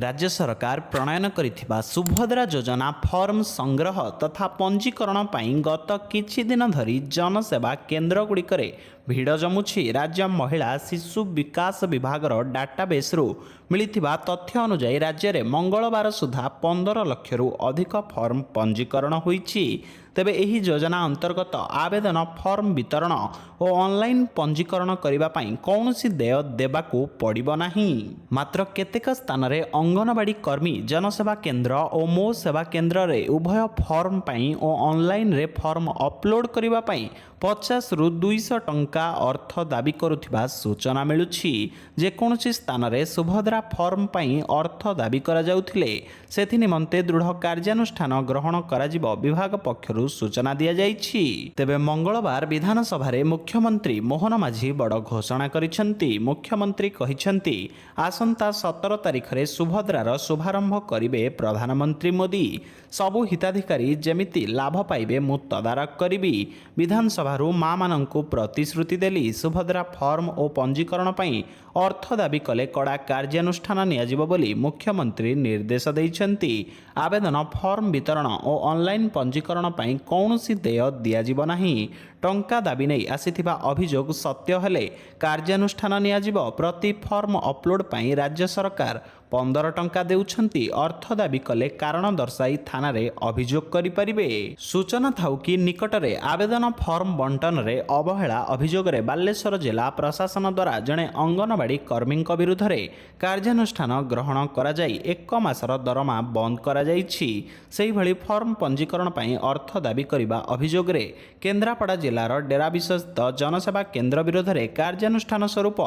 राज्य सरकार प्रणयन करिथिबा सुभद्रा योजना फॉर्म संग्रह तथा पंजीकरण पाई गत किछि दिन धरी जनसेवा केन्द्र गुड़िकरे भिड़ जमुछि। राज्य महिला शिशु विकास विभागर डाटाबेस्रु मिलिथिबा तथ्य अनुसार राज्य में मंगलवार सुधा 15 लाख अधिक फॉर्म पंजीकरण होईछि। तेबे एही योजना अंतर्गत आवेदन फॉर्म वितरण और ऑनलाइन पंजीकरण करिबा पई कौनसी देय देबाकू पड़िबो नाही। मात्र केतेक स्थान रे अंगनवाड़ी कर्मी जनसेवा केन्द्र और मो सेवा केन्द्र रे उभय फॉर्म पई और ऑनलाइन रे फॉर्म अपलोड करिबा पई 50 रु 200 टंका अर्थ दाबी करुथिबा सूचना मिलुछि। जेकोसी स्थान रे सुभद्रा फॉर्म पई अर्थ दाबी करा जाउथिले सेथि निमंते दृढ़ कार्यानुष्ठान ग्रहण कराजिबो विभाग पक्षरु सूचना दिया जाइछि। तेबे मंगलवार विधानसभा रे मुख्यमंत्री मोहन माझी बड़ घोषणा करिसेंती। मुख्यमंत्री कहिसेंती आसंता 17 तारिख रे सुभद्रार शुभारंभ करिवे प्रधानमंत्री मोदी। सबु हिताधिकारी जेमिति लाभ पाइबे मु तदारक करिबी। विधानसभा माँ मानंकु प्रतिश्रुति देली सुभद्रा फॉर्म और पंजीकरण पई अर्थ दाबी कले कड़ा कार्यानुष्ठान नियाजिबो बोली मुख्यमंत्री निर्देश दैछंती। आवेदन फॉर्म वितरण और ऑनलाइन पंजीकरण पई कौनसी देय दियाजिबो नाही। टंका दाबी नहीं आसीथिबा अभियोग सत्य हेले कार्यानुष्ठान नियाजिबो। प्रति फॉर्म अपलोड पई राज्य सरकार 15 टंका देउछंती। अर्थ दाबी कले कारण दर्शाई थाना रे अभियोग करि परिबे। सूचना थाउ कि निकटरे आवेदन फॉर्म बंटन रे अवहेला अभियोग रे बालेश्वर जिला प्रशासन द्वारा जणे अंगनवाड़ी कर्मी विरुद्ध रे कार्यानुष्ठान ग्रहण करा जाई 1 मासर दरमा बंद करा जाईछि। सेहि भली फॉर्म पंजीकरण पई अर्थ दाबी करिबा अभियोग रे केन्द्रापड़ा जिलार डेरा विशेषित जनसेवा केन्द्र विरुद्ध रे कार्यानुष्ठान स्वरूप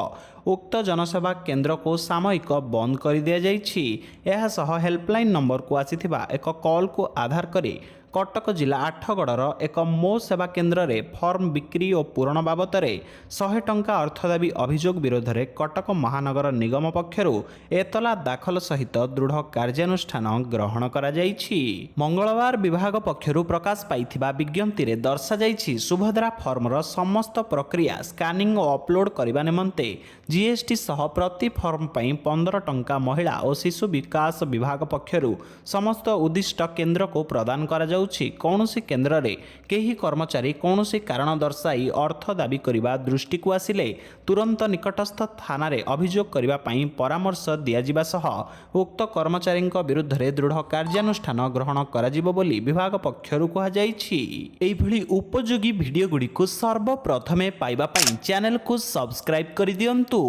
उक्त जनसेवा केन्द्र को सामयिक बंद कर दिया जाइछि। एहा सह हेल्पलाइन नंबर को आसीथिबा एक कॉल को आधार करी कटक जिला आठगड़र एक मो सेवा केन्द्र रे फॉर्म बिक्री और पूरण बाबद 100 टंका अर्थ दाबी अभियोग विरोध में कटक महानगर निगम पक्षरु एतला दाखल सहित दृढ़ कार्यानुष्ठान ग्रहण करा जाइछि। मंगलवार विभाग पक्षरु प्रकाश पाइथिबा विज्ञप्ति रे दर्शा जाइछि सुभद्रा फॉर्मर समस्त प्रक्रिया स्कानिंग और अपलोड करबा निमंते जीएसटी सह प्रति फॉर्म पई 15 टंका महिला और शिशु विकास विभाग पक्षरु समस्त उद्दिष्ट केन्द्र को प्रदान करा कौनसी केन्द्र रे केही कर्मचारी कौनसी कारण दर्शाई अर्थ दाबी करिबा दृष्टि को आसिले तुरंत निकटस्थ थाना रे अभियोग करिबा पई परामर्श दिया जिबा सह उक्त कर्मचारी विरुद्ध रे दृढ़ कार्यानुष्ठान ग्रहण कराजिबो बोली विभाग पक्षरु कहा जाइछि। एही भली उपयोगी वीडियो गुडी को सर्वप्रथमे पाइबा पई चैनल को सब्सक्राइब करि दियंतु।